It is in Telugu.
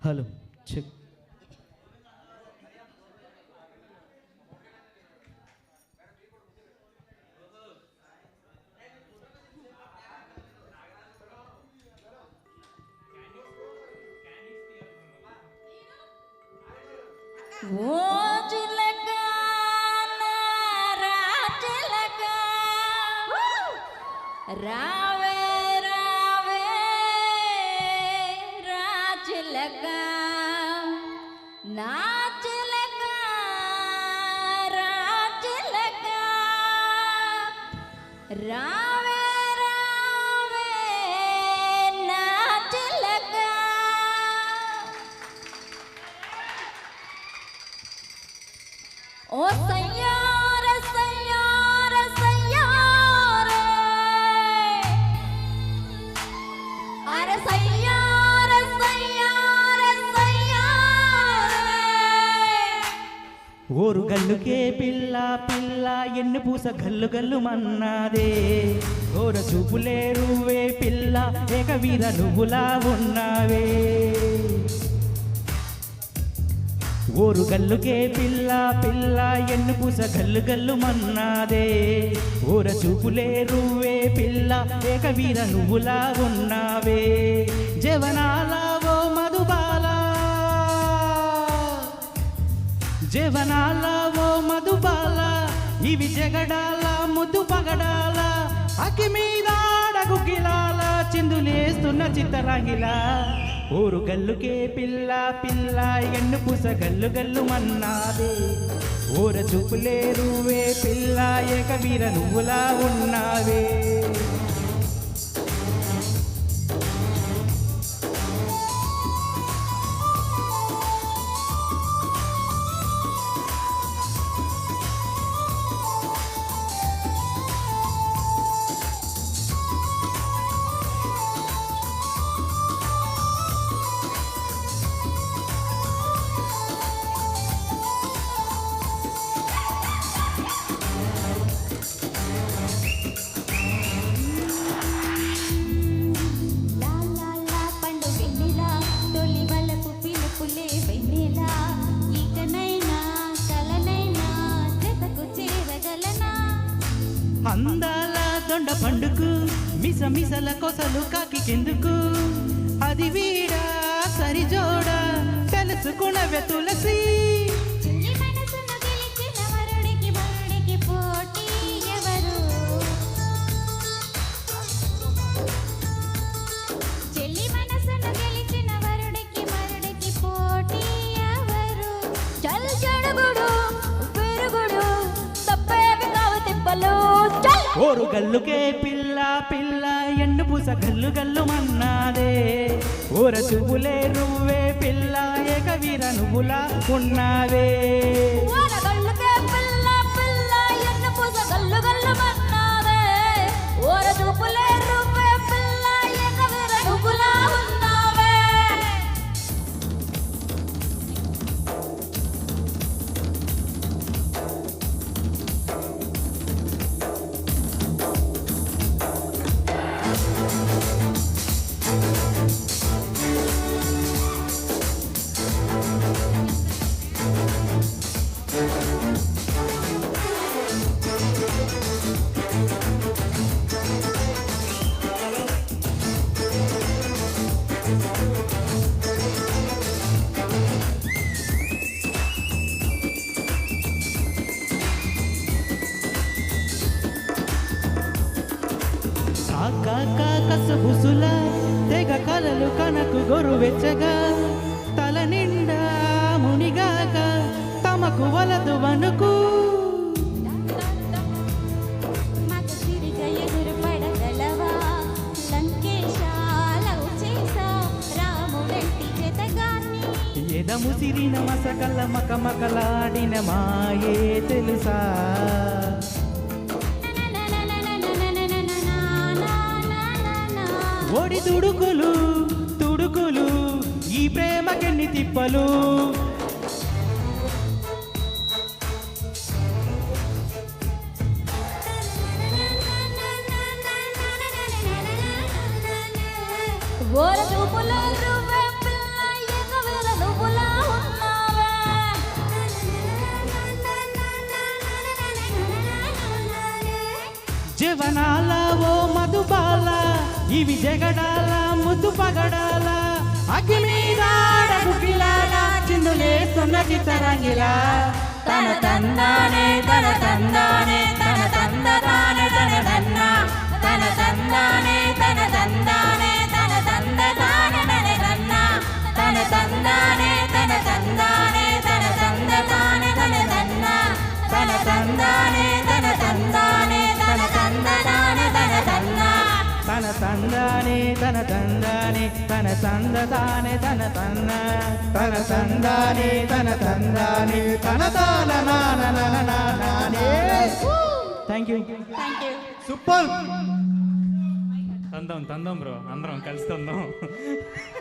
Hello check. ఓ చిలక నారా చిలక రావే రావే రా చిలక నా చిలక రా చిలక రావే రావే నా చిలక. ఓ సయ్యారే సయ్యారే సయ్యారే అరే సయ్యారే సయ్యారే సయ్యారే. ఓరు గల్లుకే పిల్ల పిల్ల ఎన్ను పూస గల్లు గల్లు మన్నాదే. ఓర చూపులే రువ్వే పిల్ల ఏకవీర నువ్వులా ఉన్నావే. ఓరు గల్లుకే పిల్ల పిల్ల ఎన్ను పూస గల్లు గల్లు మన్నాదే. ఓర చూపులే రువ్వే పిల్ల ఏకవీర నువ్వులా ఉన్నావే. జవనాల ఓ మధుబాల జవనాల ఓ మధుబాల ఇవి జగడాల ముద్దు పగడాల అకి మీద అడగుగిలాల చిందులేస్తున్న చిత్తరంగిలా. ఊరు గల్లుకే పిల్ల పిల్ల ఎన్ను పూస గల్లు గల్లు మన్నాదే. ఊర చూపులే రువ్వే పిల్ల ఏకవీర నువ్వులా ఉన్నావే. అందాల దొండ పండుకు మిస మిసల కొసలు కాకి కెందుకు అది వీడా సరిజోడ తెలుసుకునవే తులసి. ఓరు గల్లుకే పిల్ల పిల్ల ఎన్ను పూస గల్లు గల్లు మన్నాదే. ఊర చూపులే రువ్వే పిల్ల ఏకవీర నువ్వులా ఉన్నావే. కసబుసుల తెగ కలలు కనకు గొరు వెచ్చగా తల నిండా మునిగాక తమకు వలదు వనుకు. ఎదముసిరిన మసకల మకమకలాడిన మాయే తెలుసా. ఒడి తుడుకులు తుడుకులు ఈ ప్రేమకెన్ని తిప్పలు. ఓర చూపుల రువ్వే పిల్ల ఇవి జగడాల ముద్దు పగడాల అగ్గి మీద ఆడగుగ్గిలాల చిందులేస్తున్న చిత్తరంగిలా తన తందానే తన తందానే తన తందదానే తన దన్న తన తందానే తన తందానే తన తందదానే తన దన్న తన తందానే తన తందానే తన తందదానే తన దన్న తన తందానే తన తందానే తన తందదానే తన దన్న తన తందానే తన తందానే తన తందదానే తన తన్న తన తందానే తన తందానే తన తాన నానే thank you thank you super తందాం బ్రో అందరం కలిసి తందాం